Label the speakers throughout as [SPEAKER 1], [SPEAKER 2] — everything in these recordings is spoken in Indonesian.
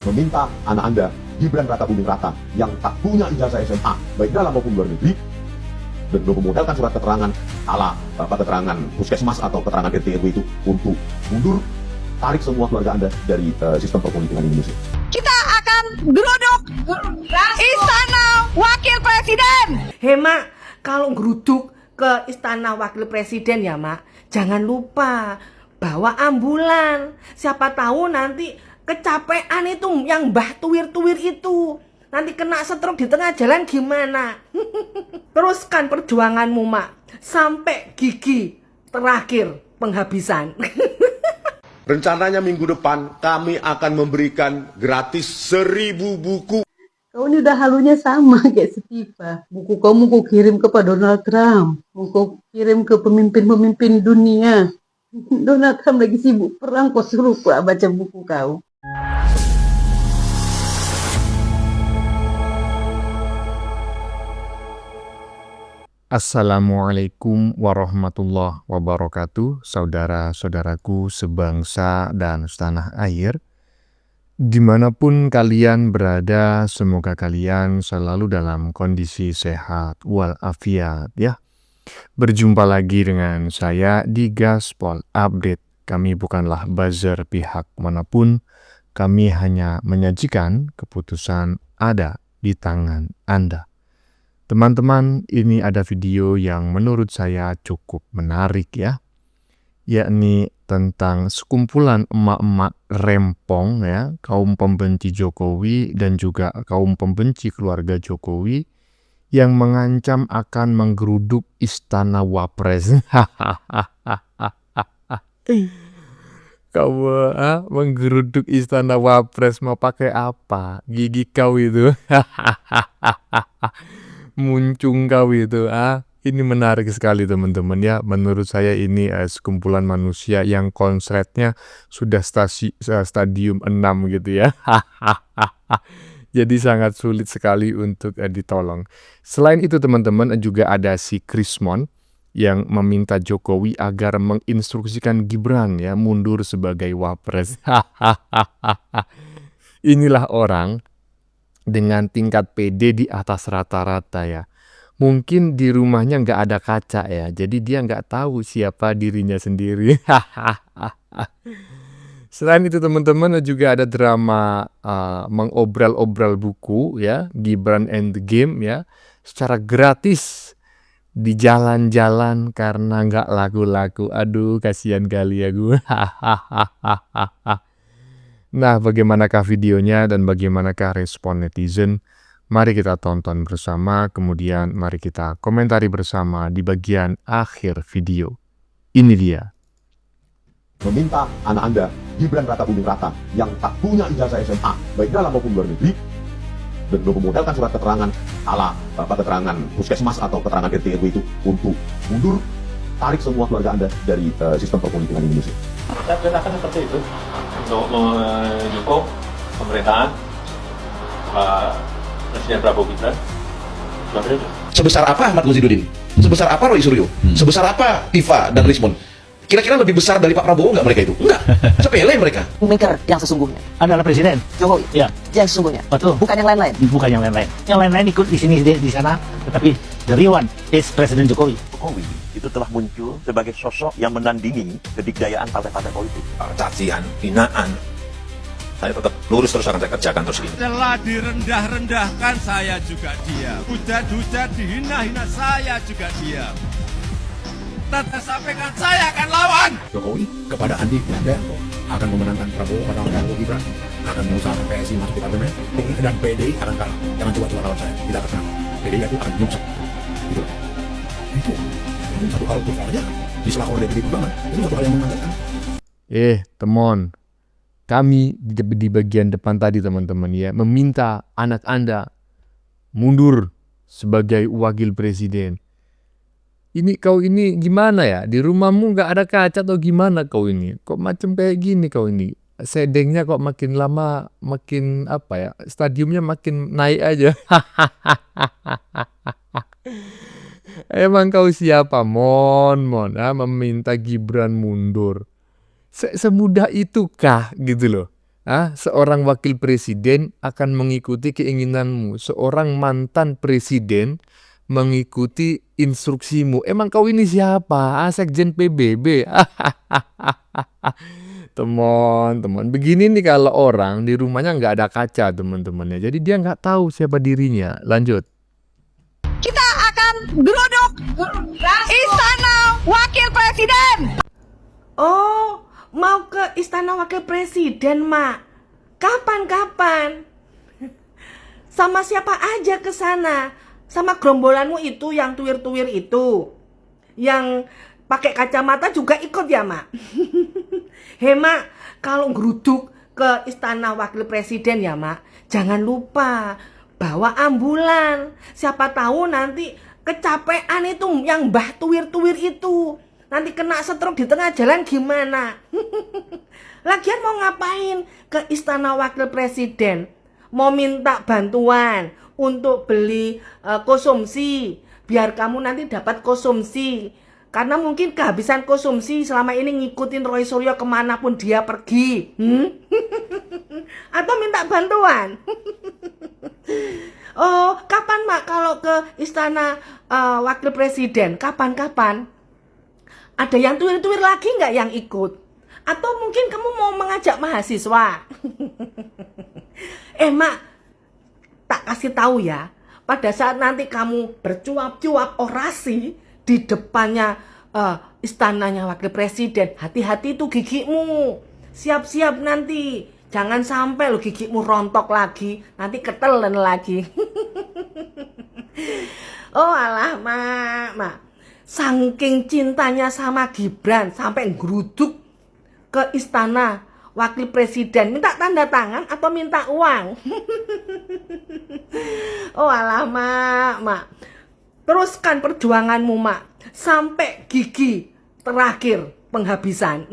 [SPEAKER 1] meminta anak Anda, Gibran Rakabuming Raka, yang tak punya ijazah SMA, baik dalam maupun luar negeri, dan belum memodalkan surat keterangan keterangan puskesmas atau keterangan RT RW itu untuk mundur, tarik semua keluarga Anda dari sistem perpolitikan Indonesia.
[SPEAKER 2] Kita akan geruduk Istana Wakil Presiden.
[SPEAKER 3] Mak, kalau geruduk ke Istana Wakil Presiden ya Mak, jangan lupa bawa ambulan. Siapa tahu nanti kecapean itu yang Mbah Tuwir-tuwir itu. Nanti kena stroke di tengah jalan gimana? Teruskan perjuanganmu Mak, sampai gigi terakhir penghabisan.
[SPEAKER 4] Rencananya minggu depan kami akan memberikan gratis 1000 buku.
[SPEAKER 5] Kau ini udah halunya sama kayak Setiva. Buku kamu kau kirim ke Pak Donald Trump. Kau kirim ke pemimpin-pemimpin dunia. Donald Trump lagi sibuk perang, kau suruh baca buku kau.
[SPEAKER 6] Assalamualaikum warahmatullahi wabarakatuh, saudara-saudaraku sebangsa dan setanah air. Dimanapun kalian berada, semoga kalian selalu dalam kondisi sehat walafiat ya. Berjumpa lagi dengan saya di Gaspol Update. Kami bukanlah buzzer pihak manapun, kami hanya menyajikan keputusan ada di tangan Anda. Teman-teman, ini ada video yang menurut saya cukup menarik ya, yakni tentang sekumpulan emak-emak rempong ya, kaum pembenci Jokowi dan juga kaum pembenci keluarga Jokowi yang mengancam akan menggeruduk Istana Wapres. Kau menggeruduk Istana Wapres mau pakai apa? Gigi kau itu. Muncung kau itu. Ini menarik sekali teman-teman ya. Menurut saya ini sekumpulan manusia yang konsletnya sudah stadium 6 gitu ya. Jadi sangat sulit sekali untuk ditolong. Selain itu teman-teman, juga ada si Krismon yang meminta Jokowi agar menginstruksikan Gibran ya mundur sebagai wapres. Inilah orang dengan tingkat PD di atas rata-rata ya. Mungkin di rumahnya nggak ada kaca ya, jadi dia nggak tahu siapa dirinya sendiri. Selain itu teman-teman, juga ada drama mengobral-obral buku ya, Gibran and the Game ya, secara gratis di jalan-jalan karena nggak laku-laku. Aduh, kasihan kali ya gue. Nah, bagaimanakah videonya dan bagaimanakah respon netizen? Mari kita tonton bersama, kemudian mari kita komentari bersama di bagian akhir video. Ini dia.
[SPEAKER 1] Meminta anak Anda, Gibran Rakabuming Raka, yang tak punya ijazah SMA, baik dalam maupun luar negeri, dan belum memodalkan surat keterangan keterangan puskesmas atau keterangan RT RW itu untuk mundur, tarik semua keluarga Anda dari sistem perpolitikan Indonesia.
[SPEAKER 7] Saya perintahkan seperti itu untuk mendukung pemerintahan Presiden Prabowo Gibran.
[SPEAKER 8] Sebesar apa Ahmad Gozidudin? Sebesar apa Roy Suryo? Sebesar apa Tifa dan Rismon? Kira-kira lebih besar dari Pak Prabowo nggak mereka itu? Enggak, sepele mereka.
[SPEAKER 9] Maker yang sesungguhnya
[SPEAKER 10] adalah Presiden
[SPEAKER 9] Jokowi.
[SPEAKER 10] Ya,
[SPEAKER 9] yang sesungguhnya.
[SPEAKER 10] betul.
[SPEAKER 9] Bukan yang lain-lain.
[SPEAKER 10] Bukan yang lain-lain. Yang lain-lain ikut di sini di sana, tetapi the real one is Presiden Jokowi.
[SPEAKER 11] Jokowi itu telah muncul sebagai sosok yang menandingi kedikdayaan partai-partai politik.
[SPEAKER 12] Cacian, hinaan, saya tetap lurus terus akan saya kerjakan terus ini.
[SPEAKER 13] Setelah direndah-rendahkan saya juga diam. Hujat-hujat dihina-hina saya juga diam. Tetap sampaikan saya akan lawan.
[SPEAKER 12] Jokowi kepada Andi Ganda akan memenangkan Prabowo pada Prabowo Gibran, akan mengusahakan PSI masuk di parlemen, dan PDI akan kalah. Jangan coba-coba lawan saya, tidak akan kalah. PDI itu akan nyungsep. Gitu. Itu satu hal itu saja. Di selakor dari Perjuangan itu satu hal yang menandakan.
[SPEAKER 6] Teman, kami di bagian depan tadi teman-teman ya, meminta anak Anda mundur sebagai wakil presiden. Ini kau ini gimana ya? Di rumahmu nggak ada kaca atau gimana kau ini? Kok macam kayak gini kau ini? Sedengnya kok makin lama makin apa ya? Stadiumnya makin naik aja. Emang kau siapa? Mon, meminta Gibran mundur. Semudah itukah gitu loh? Seorang wakil presiden akan mengikuti keinginanmu. Seorang mantan presiden mengikuti instruksimu. Emang kau ini siapa? Sekjen PBB. Teman-teman, begini nih kalau orang di rumahnya nggak ada kaca teman-temannya. Jadi dia nggak tahu siapa dirinya. Lanjut.
[SPEAKER 2] Kita akan geruduk Istana Wakil Presiden.
[SPEAKER 3] Oh, mau ke Istana Wakil Presiden, Mak? Kapan-kapan? Sama siapa aja ke sana? Sama gerombolanmu itu yang tuwir-tuwir itu. Yang pakai kacamata juga ikut ya, Mak? Mak, kalau geruduk ke Istana Wakil Presiden ya, Mak, jangan lupa bawa ambulan. Siapa tahu nanti kecapean itu yang mbah tuwir-tuwir itu. Nanti kena stroke di tengah jalan gimana? Lagian mau ngapain ke Istana Wakil Presiden? Mau minta bantuan untuk beli konsumsi, biar kamu nanti dapat konsumsi. Karena mungkin kehabisan konsumsi selama ini ngikutin Roy Suryo kemanapun dia pergi. Atau minta bantuan. Oh, kapan Mak kalau ke Istana Wakil Presiden? Kapan-kapan? Ada yang tuwir-tuwir lagi nggak yang ikut? Atau mungkin kamu mau mengajak mahasiswa? Mak, tak kasih tahu ya. Pada saat nanti kamu bercuap-cuap orasi di depannya istananya Wakil Presiden, hati-hati tuh gigimu. Siap-siap nanti. Jangan sampai lo gigimu rontok lagi. Nanti ketelen lagi. Oh alah, Mak. Saking cintanya sama Gibran sampai geruduk ke Istana Wakil Presiden. Minta tanda tangan atau minta uang? Oh alah, Mak. Teruskan perjuanganmu, Mak, sampai gigi terakhir penghabisan.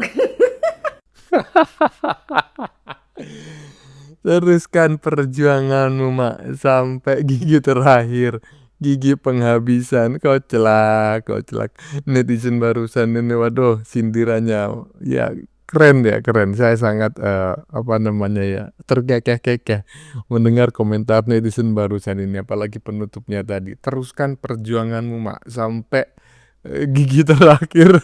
[SPEAKER 6] Teruskan perjuanganmu, Mak, sampai gigi terakhir. Gigi penghabisan. Koclak. Netizen barusan ini, waduh, sindirannya ya keren ya, keren. Saya sangat terkekeh-kekeh mendengar komentar netizen barusan ini, apalagi penutupnya tadi. Teruskan perjuanganmu, Mak, sampai gigi terakhir.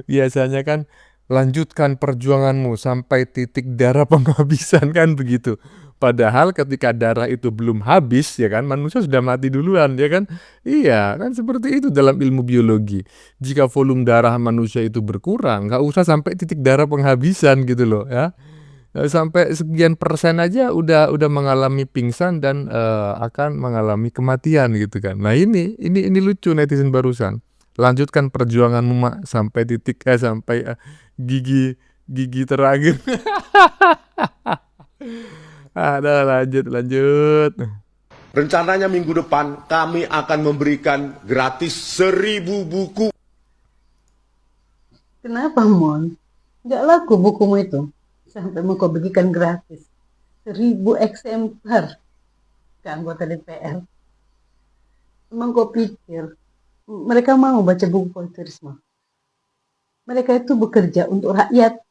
[SPEAKER 6] Biasanya kan lanjutkan perjuanganmu sampai titik darah penghabisan, kan begitu. Padahal ketika darah itu belum habis, ya kan, manusia sudah mati duluan, ya kan. Iya, kan seperti itu dalam ilmu biologi. Jika volume darah manusia itu berkurang, nggak usah sampai titik darah penghabisan gitu loh, ya. Sampai sekian persen aja udah mengalami pingsan dan akan mengalami kematian gitu kan. Nah ini lucu netizen barusan. Lanjutkan perjuanganmu, Mak, sampai titik sampai gigi terakhir. Ada lanjut.
[SPEAKER 4] Rencananya minggu depan kami akan memberikan gratis 1000 buku.
[SPEAKER 5] Kenapa, Mon? Nggak laku bukumu itu. Sampai mau kau bagikan gratis. 1000 eksemplar ke anggota DPR. Emang kau pikir mereka mau baca buku Risma? Mereka itu bekerja untuk rakyat.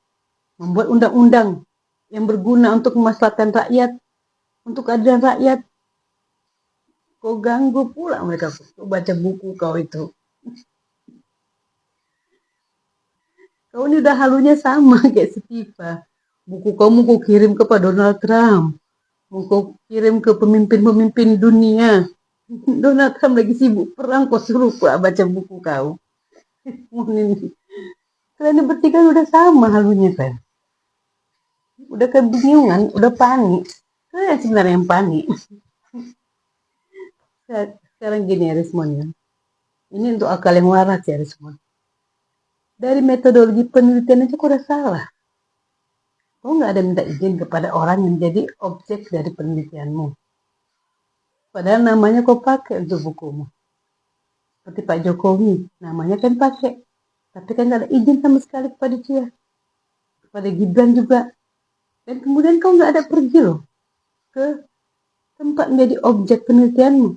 [SPEAKER 5] Membuat undang-undang yang berguna untuk memaslahatkan rakyat, untuk keadilan rakyat. Kau ganggu pula mereka, kau baca buku kau itu. Kau ini udah halunya sama kayak Setiva. Buku kamu kau kirim ke Pak Donald Trump. Mau kau kirim ke pemimpin-pemimpin dunia. Donald Trump lagi sibuk perang, kau suruh pula baca buku kau. Kalian bertiga udah sama halunya kan. Udah kebingungan, udah panik. Kalian sebenarnya yang panik. Sekarang gini ya Rismon ya. Ini untuk akal yang waras ya Rismon. Dari metodologi penelitian aja kok udah salah. Kau nggak ada minta izin kepada orang yang jadi objek dari penelitianmu. Padahal namanya kau pakai untuk bukumu. Seperti Pak Jokowi, namanya kan pakai. Tapi kan nggak ada izin sama sekali kepada dia. Kepada Gibran juga. Dan kemudian kau nggak ada pergi loh ke tempat menjadi objek penelitianmu.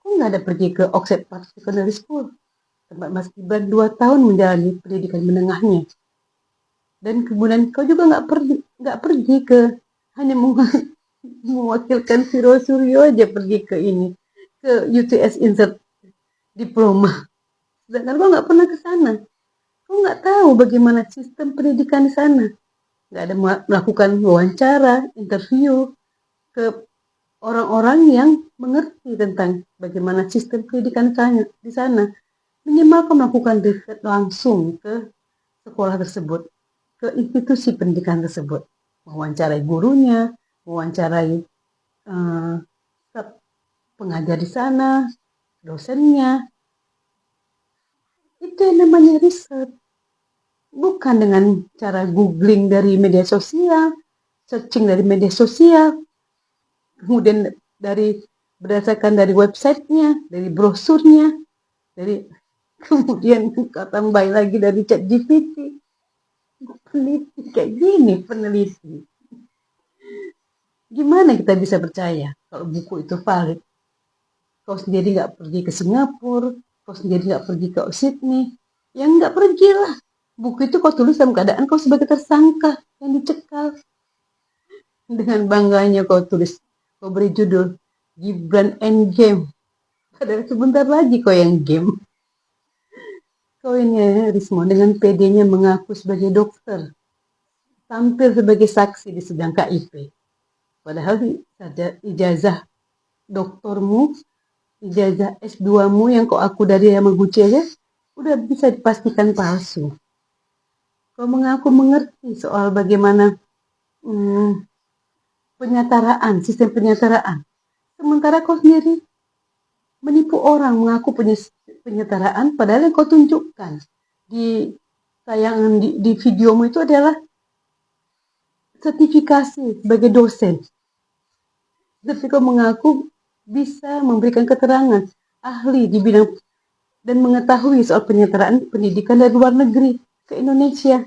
[SPEAKER 5] Kau nggak ada pergi ke Oxford Park Secondary School, tempat Mas Gibran 2 tahun menjalani pendidikan menengahnya. Dan kemudian kau juga nggak pergi ke hanya mewakilkan Viro Suryo aja pergi ke ini, ke UTS Insert Diploma. Sedangkan kau nggak pernah ke sana. Kau nggak tahu bagaimana sistem pendidikan di sana. Nggak ada melakukan wawancara, interview ke orang-orang yang mengerti tentang bagaimana sistem pendidikan di sana. Minimal kau melakukan riset langsung ke sekolah tersebut, ke institusi pendidikan tersebut. Mewawancarai gurunya, mewawancarai pengajar di sana, dosennya. Itu yang namanya riset. Bukan dengan cara googling dari media sosial, searching dari media sosial, kemudian berdasarkan dari websitenya, dari brosurnya, kemudian kau tambahin lagi dari ChatGPT. Peneliti kayak gini, peneliti. Gimana kita bisa percaya kalau buku itu valid? Kau sendiri nggak pergi ke Singapura, kau sendiri nggak pergi ke Sydney, yang nggak pergilah. Buku itu kau tulis dalam keadaan kau sebagai tersangka yang dicekal. Dengan bangganya kau tulis, kau beri judul Gibran Endgame. Padahal sebentar lagi kau yang game. Kau ini Rismon dengan PD-nya mengaku sebagai dokter, tampil sebagai saksi di sidang KIP. Padahal ada ijazah doktormu, ijazah S2-mu yang kau aku dari Yamaguchi aja, udah bisa dipastikan palsu. Kau mengaku mengerti soal bagaimana penyetaraan, sistem penyetaraan. Sementara kau sendiri menipu orang mengaku penyetaraan, padahal yang kau tunjukkan di tayangan di videomu itu adalah sertifikasi sebagai dosen. Tapi kau mengaku bisa memberikan keterangan ahli di bidang dan mengetahui soal penyetaraan pendidikan dari luar negeri ke Indonesia.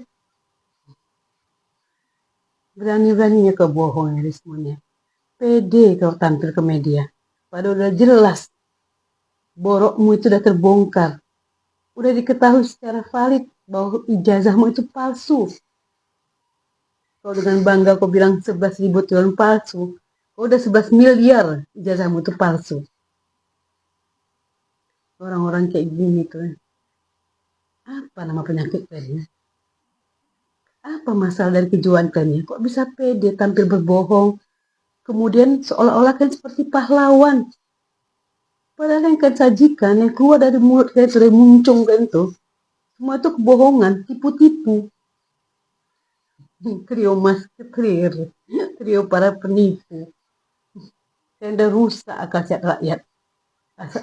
[SPEAKER 5] Berani-beraninya kau bohong, Rismonnya. Pede kau tampil ke media. Padahal udah jelas borokmu itu udah terbongkar. Udah diketahui secara valid bahwa ijazahmu itu palsu. Kau dengan bangga kau bilang 11.000 triliun palsu. Kau udah 11 miliar ijazahmu itu palsu. Orang-orang kayak gini tuh. Apa nama penyakit kalian? Apa masalah dari kejuan kalian? Kok bisa pede tampil berbohong? Kemudian seolah-olah kan seperti pahlawan. Padahal yang kalian sajikan, yang keluar dari mulut kalian, dari muncung kan tuh, semua itu kebohongan, tipu-tipu. Trio masketir, trio para penipu. Yang udah rusak akal sehat rakyat.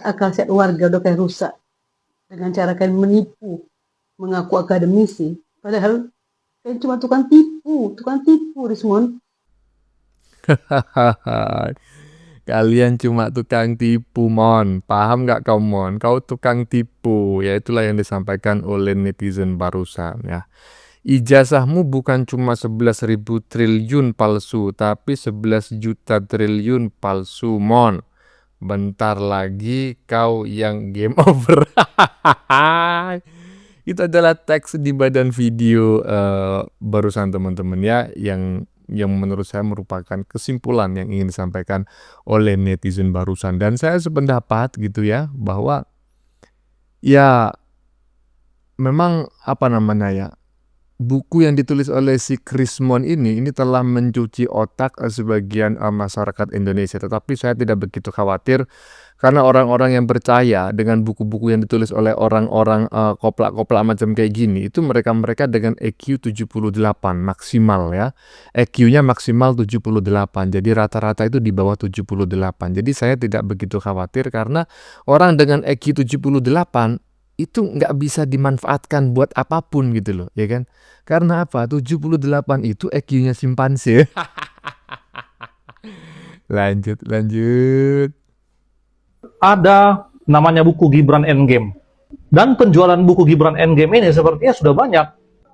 [SPEAKER 5] Akal sehat warga udah kayak rusak. Dengan cara kalian menipu, mengaku akademisi. Padahal kalian cuma tukang tipu Rismon.
[SPEAKER 6] Kalian cuma tukang tipu, Mon. Paham nggak kau, Mon? Kau tukang tipu. Ya itulah yang disampaikan oleh netizen barusan ya. Ijazahmu bukan cuma 11.000 triliun palsu, tapi 11 juta triliun palsu, Mon. Bentar lagi kau yang game over. Itu adalah teks di badan video barusan teman-teman ya, yang menurut saya merupakan kesimpulan yang ingin disampaikan oleh netizen barusan. Dan saya sependapat gitu ya, bahwa ya memang apa namanya ya, buku yang ditulis oleh si Rismon ini telah mencuci otak sebagian masyarakat Indonesia. Tetapi saya tidak begitu khawatir, karena orang-orang yang percaya dengan buku-buku yang ditulis oleh orang-orang koplak-koplak macam kayak gini, itu mereka-mereka dengan EQ 78 maksimal ya. EQ-nya maksimal 78, jadi rata-rata itu di bawah 78. Jadi saya tidak begitu khawatir, karena orang dengan EQ 78 itu nggak bisa dimanfaatkan buat apapun gitu loh, ya kan? Karena apa? 78 itu EQ-nya simpanse. Lanjut.
[SPEAKER 9] Ada namanya buku Gibran Endgame. Dan penjualan buku Gibran Endgame ini sepertinya sudah banyak.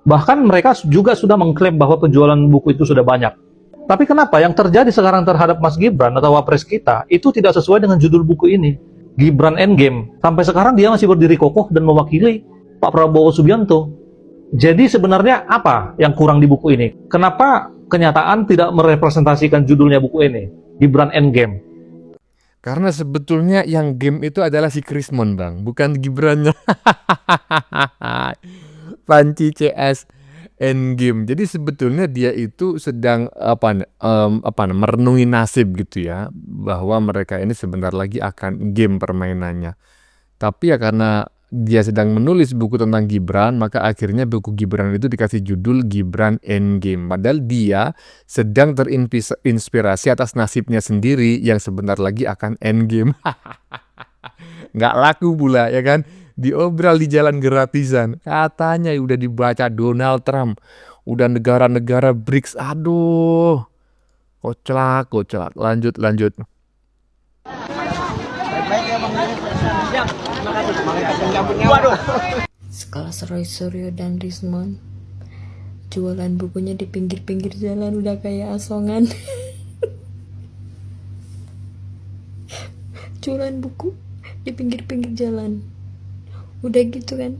[SPEAKER 9] Bahkan mereka juga sudah mengklaim bahwa penjualan buku itu sudah banyak. Tapi kenapa yang terjadi sekarang terhadap Mas Gibran atau Wapres kita itu tidak sesuai dengan judul buku ini? Gibran Endgame. Sampai sekarang dia masih berdiri kokoh dan mewakili Pak Prabowo Subianto. Jadi sebenarnya apa yang kurang di buku ini? Kenapa kenyataan tidak merepresentasikan judulnya buku ini, Gibran Endgame?
[SPEAKER 6] Karena sebetulnya yang game itu adalah si Krismon, Bang, bukan Gibrannya. Panci CS Endgame. Jadi sebetulnya dia itu sedang merenungi nasib gitu ya, bahwa mereka ini sebentar lagi akan game permainannya. Tapi ya karena dia sedang menulis buku tentang Gibran, maka akhirnya buku Gibran itu dikasih judul Gibran Endgame. Padahal dia sedang terinspirasi atas nasibnya sendiri yang sebentar lagi akan endgame. Nggak laku pula ya kan, diobral di jalan gratisan. Katanya udah dibaca Donald Trump, udah negara-negara BRICS. Aduh, koclak. Lanjut.
[SPEAKER 14] Sekelas Roy Suryo dan Rismon jualan bukunya di pinggir-pinggir jalan udah kayak asongan. Jualan buku di pinggir-pinggir jalan udah gitu kan,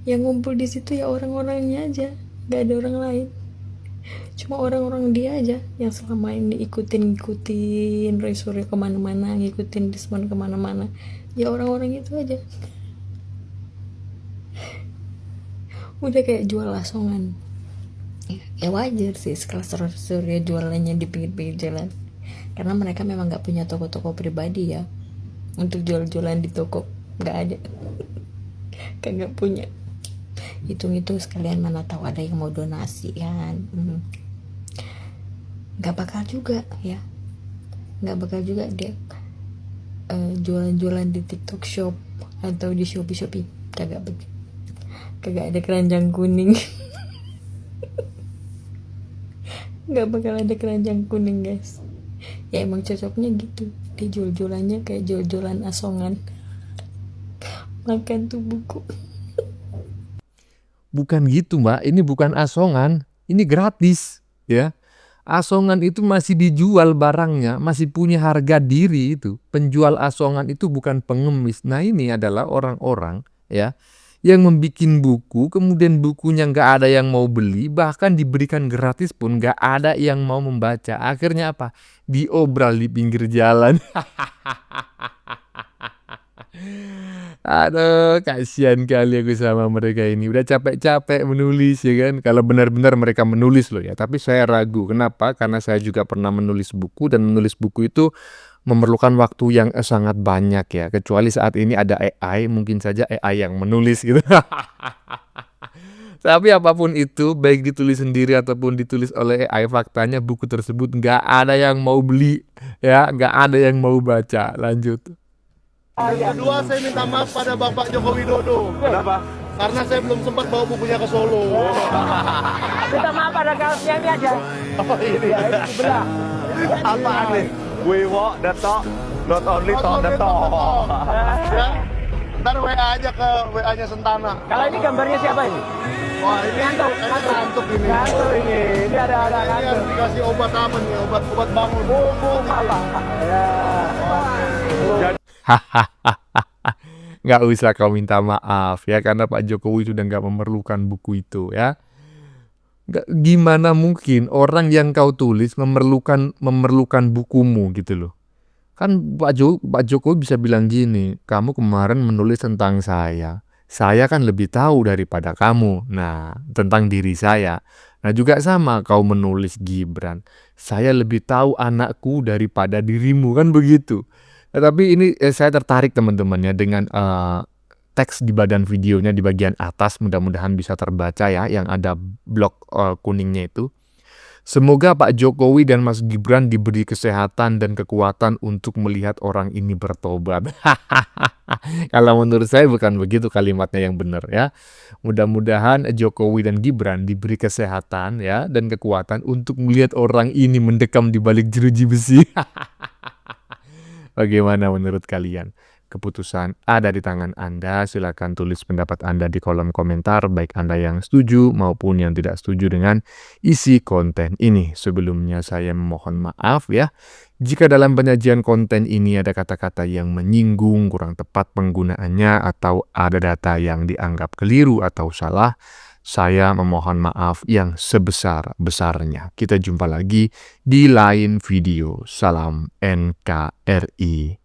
[SPEAKER 14] yang ngumpul di situ ya orang-orangnya aja, nggak ada orang lain, cuma orang-orang dia aja yang selama ini ngikutin Roy Suryo kemana-mana, ngikutin Rismon kemana-mana, ya orang-orang itu aja. Udah kayak jual asongan. Ya wajar sih sekelas Roy Suryo jualannya di pinggir-pinggir jalan, karena mereka memang nggak punya toko-toko pribadi ya untuk jual-jualan di toko, nggak ada. Kagak punya. Hitung-hitung sekalian, mana tahu ada yang mau donasi kan. Nggak bakal juga ya, nggak bakal juga dia jualan-jualan di TikTok Shop atau di Shopee. Kagak ada keranjang kuning. Nggak bakal ada keranjang kuning guys. Ya emang cocoknya gitu, dia jual-jualannya kayak jual-jualan asongan. Makan tuh buku.
[SPEAKER 6] Bukan gitu, Mbak. Ini bukan asongan, ini gratis ya. Asongan itu masih dijual barangnya, masih punya harga diri itu. Penjual asongan itu bukan pengemis. Nah, ini adalah orang-orang ya yang membikin buku, kemudian bukunya nggak ada yang mau beli, bahkan diberikan gratis pun nggak ada yang mau membaca. Akhirnya apa? Diobral di pinggir jalan. Aduh, kasihan kali aku sama mereka ini. Udah capek-capek menulis ya kan. Kalau benar-benar mereka menulis loh ya. Tapi saya ragu. Kenapa? Karena saya juga pernah menulis buku, dan menulis buku itu memerlukan waktu yang sangat banyak ya. Kecuali saat ini ada AI, mungkin saja AI yang menulis gitu. Tapi apapun itu, baik ditulis sendiri ataupun ditulis oleh AI, faktanya buku tersebut nggak ada yang mau beli ya, nggak ada yang mau baca. Lanjut.
[SPEAKER 15] Kedua, saya minta maaf pada Bapak Joko Widodo. Kenapa? Karena saya belum sempat bawa bukunya ke Solo.
[SPEAKER 16] Minta maaf pada kaosnya ini aja.
[SPEAKER 15] Oh ini.
[SPEAKER 16] Ya, ini sebelah.
[SPEAKER 15] Apaan nih? We walk the talk, not only talk the talk. Ya. Ntar WA aja ke WA-nya Sentana.
[SPEAKER 16] Kalau ini gambarnya siapa ini?
[SPEAKER 15] Wah ini ngantuk ini.
[SPEAKER 16] Ngantuk ini. Ini ada
[SPEAKER 15] ini harus dikasih obat apa nih? Obat bangun.
[SPEAKER 16] Apa? Ya.
[SPEAKER 6] Nggak usah kau minta maaf ya, karena Pak Jokowi sudah nggak memerlukan buku itu ya. Gimana mungkin orang yang kau tulis memerlukan bukumu gitu loh. Kan Pak Jokowi bisa bilang gini, kamu kemarin menulis tentang saya kan lebih tahu daripada kamu, nah tentang diri saya. Nah juga sama, kau menulis Gibran, saya lebih tahu anakku daripada dirimu, kan begitu. Nah, tapi ini saya tertarik teman-teman ya dengan teks di badan videonya di bagian atas, mudah-mudahan bisa terbaca ya, yang ada blok kuningnya itu. Semoga Pak Jokowi dan Mas Gibran diberi kesehatan dan kekuatan untuk melihat orang ini bertobat. Kalau menurut saya bukan begitu kalimatnya yang benar ya. Mudah-mudahan Jokowi dan Gibran diberi kesehatan ya dan kekuatan untuk melihat orang ini mendekam di balik jeruji besi. Bagaimana menurut kalian? Keputusan ada di tangan Anda. Silakan tulis pendapat Anda di kolom komentar, baik Anda yang setuju maupun yang tidak setuju dengan isi konten ini. Sebelumnya saya memohon maaf ya, jika dalam penyajian konten ini ada kata-kata yang menyinggung, kurang tepat penggunaannya, atau ada data yang dianggap keliru atau salah. Saya memohon maaf yang sebesar-besarnya. Kita jumpa lagi di lain video. Salam NKRI.